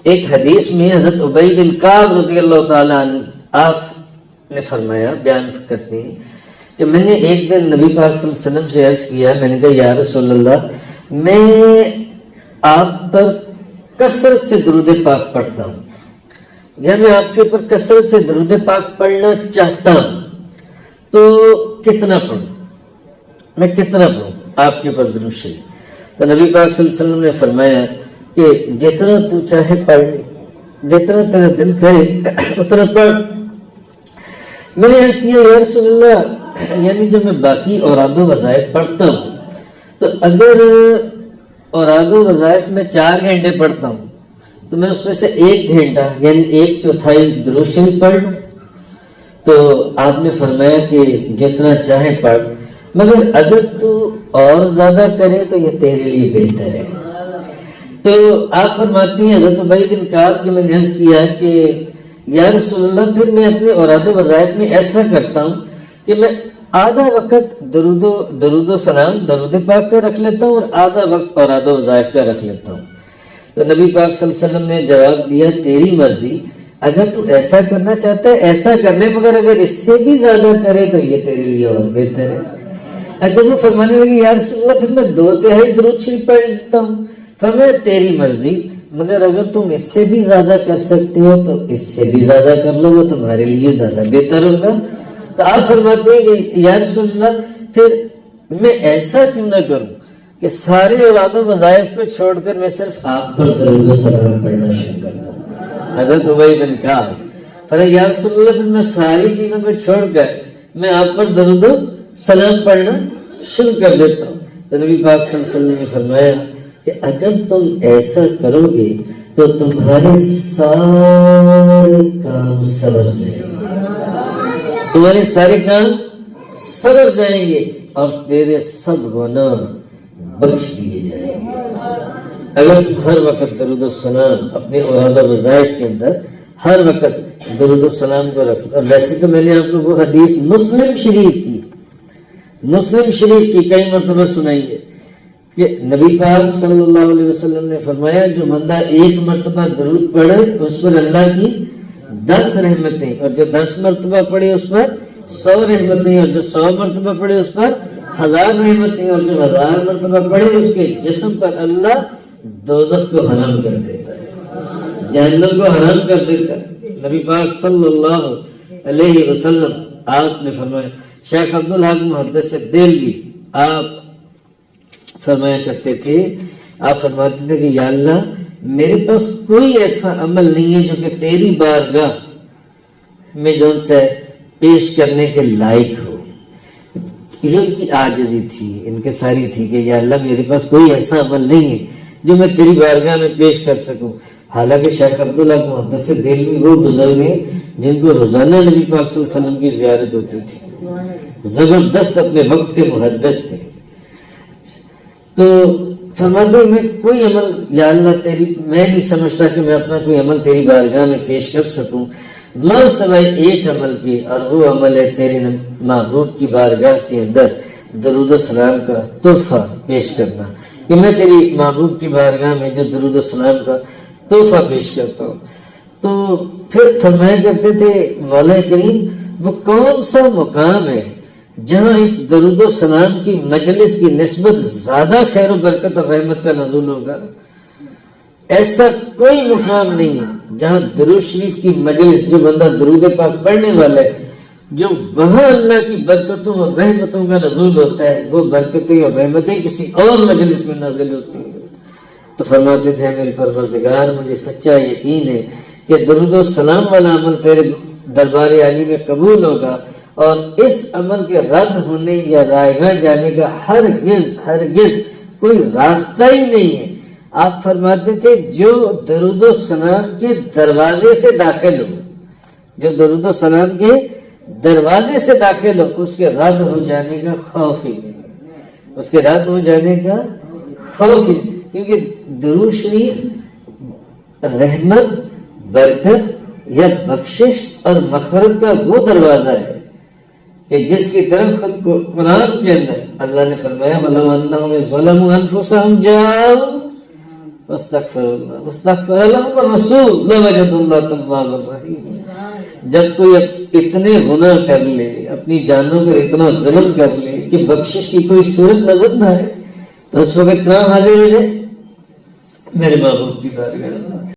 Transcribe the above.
ایک حدیث میں حضرت ابی بن کعب رضی اللہ تعالیٰ عنہ آپ نے فرمایا، بیان کرتے ہیں کہ میں نے ایک دن نبی پاک صلی اللہ علیہ وسلم سے عرض کیا، میں نے کہا یا رسول اللہ، میں آپ پر کثرت سے درود پاک پڑھتا ہوں، یا میں آپ کے اوپر کثرت سے درود پاک پڑھنا چاہتا ہوں، تو کتنا پڑھوں، میں کتنا پڑھوں آپ کے اوپر درود شریف؟ تو نبی پاک صلی اللہ علیہ وسلم نے فرمایا کہ جتنا تو چاہے پڑھ لے، جتنا تیرا دل کرے اتنا پڑھ۔ میں نے عرض کیا یا رسول اللہ، یعنی جب میں باقی اوراد و وظائف پڑھتا ہوں تو اگر اوراد و وظائف میں 4 گھنٹے پڑھتا ہوں تو میں اس میں سے 1 گھنٹہ یعنی 1/4 درود شریف پڑھ لوں؟ تو آپ نے فرمایا کہ جتنا چاہے پڑھ، مگر اگر تو اور زیادہ کرے تو یہ تیرے لیے بہتر ہے۔ تو آپ فرماتی ہیں حضرت ابی بن کعب کہ میں نے عرض کیا کہ یا رسول اللہ، پھر میں اپنے اوراد و وظائف میں ایسا کرتا ہوں کہ میں آدھا وقت درود و سلام درود پاک کا رکھ لیتا ہوں اور آدھا وقت اوراد و وظائف کا رکھ لیتا ہوں۔ تو نبی پاک صلی اللہ علیہ وسلم نے جواب دیا تیری مرضی، اگر تو ایسا کرنا چاہتا ہے ایسا کر لے، مگر اگر اس سے بھی زیادہ کرے تو یہ تیرے لیے اور بہتر ہے۔ ایسا وہ فرمانے لگے یا رسول اللہ، پھر میں 2/3 درود شریف پڑھ لیتا ہوں۔ فرمایا تیری مرضی، مگر اگر تم اس سے بھی زیادہ کر سکتے ہو تو اس سے بھی زیادہ کر لو، وہ تمہارے لیے زیادہ بہتر ہوگا۔ تو آپ فرماتے ہیں کہ یا رسول اللہ، پھر میں ایسا کیوں نہ کروں کہ سارے اوراد و وظائف کو چھوڑ کر میں صرف آپ پر درود و سلام پڑھنا شروع کر دوں۔ حضرت ابی بن کعب فرمایا یا رسول اللہ، پھر میں ساری چیزوں کو چھوڑ کر میں آپ پر درود و سلام پڑھنا شروع کر دیتا ہوں۔ تو نبی پاک صلی اللہ علیہ وسلم نے فرمایا کہ اگر تم ایسا کرو گے تو تمہارے سارے کام سبر جائیں گے، تمہارے سارے کام سبر جائیں گے اور تیرے سب گناہ بخش دیے جائیں گے۔ اگر تم ہر وقت درود و سلام اپنے اوراد و وظائف کے اندر ہر وقت درود و سلام کو رکھو، اور ویسے تو میں نے آپ کو وہ حدیث مسلم شریف کی کئی مرتبہ سنائی ہے کہ نبی پاک صلی اللہ علیہ وسلم نے فرمایا جو بندہ 1 مرتبہ درود پڑھے اس پر اللہ کی 10 رحمتیں، اور جو 10 مرتبہ پڑھے اس پر 100 رحمتیں، اور جو 100 مرتبہ پڑھے اس پر 1000 رحمتیں، اور جو 1000 مرتبہ پڑھے اس کے جسم پر اللہ دوزخ کو حرام کر دیتا ہے، جہنم کو حرام کر دیتا ہے۔ نبی پاک صلی اللہ علیہ وسلم آپ نے فرمایا، شیخ عبدالحق محدث دہلوی آپ فرمایا کرتے تھے، آپ فرماتے تھے کہ یا اللہ، میرے پاس کوئی ایسا عمل نہیں ہے جو کہ تیری بارگاہ میں جو ان سے پیش کرنے کے لائق ہو۔ یہ ان کی عاجزی تھی، ان کے ساری تھی کہ یا اللہ، میرے پاس کوئی ایسا عمل نہیں ہے جو میں تیری بارگاہ میں پیش کر سکوں۔ حالانکہ شیخ عبدالحق محدث دہلوی وہ بزرگ ہیں جن کو روزانہ نبی پاک صلی اللہ علیہ وسلم کی زیارت ہوتی تھی، زبردست اپنے وقت کے محدث تھے۔ تو فرماتے ہیں میں کوئی عمل یا اللہ میں نہیں سمجھتا کہ میں اپنا کوئی عمل تیری بارگاہ میں پیش کر سکوں، ماں سوائے ایک عمل کی، اور وہ عمل ہے تیرے محبوب کی بارگاہ کے اندر درود و سلام کا تحفہ پیش کرنا، کہ میں تیری محبوب کی بارگاہ میں جو درود و سلام کا تحفہ پیش کرتا ہوں۔ تو پھر فرمایا کرتے تھے مولا کریم، وہ کون سا مقام ہے جہاں اس درود و سلام کی مجلس کی نسبت زیادہ خیر و برکت اور رحمت کا نزول ہوگا؟ ایسا کوئی مقام نہیں ہے جہاں درود شریف کی مجلس، جو بندہ درود پاک پڑھنے والا ہے، جو وہاں اللہ کی برکتوں اور رحمتوں کا نزول ہوتا ہے، وہ برکتیں اور رحمتیں کسی اور مجلس میں نازل ہوتی ہیں۔ تو فرماتے تھے میرے پروردگار، مجھے سچا یقین ہے کہ درود و سلام والا عمل تیرے دربار عالی میں قبول ہوگا، اور اس عمل کے رد ہونے یا رائے گاہ جانے کا ہرگز کوئی راستہ ہی نہیں ہے۔ آپ فرماتے تھے جو درود و سلام کے دروازے سے داخل ہو، جو درود و سلام کے دروازے سے داخل ہو، اس کے رد ہو جانے کا خوف ہی نہیں، اس کے رد ہو جانے کا خوف ہی نہیں، کیونکہ درود شریف رحمت، برکت یا بخشش اور مغفرت کا وہ دروازہ ہے کہ جس کی طرف خود کو قرآن کے اندر اللہ نے فرمایا وَلَوْ أَنَّهُمْ إِذْ ظَلَمُوا أَنفُسَهُمْ جَاءُوا واستغفر اللہ واستغفر لهم الرسول لوجد اللہ توابا رحیما۔ جب کوئی اتنے گناہ کر لے، اپنی جانوں پر اتنا ظلم کر لے کہ بخشش کی کوئی صورت نظر نہ آئے، تو اس وقت کہاں حاضر ہو جائے؟ میرے محبوب کی بارگاہ میں۔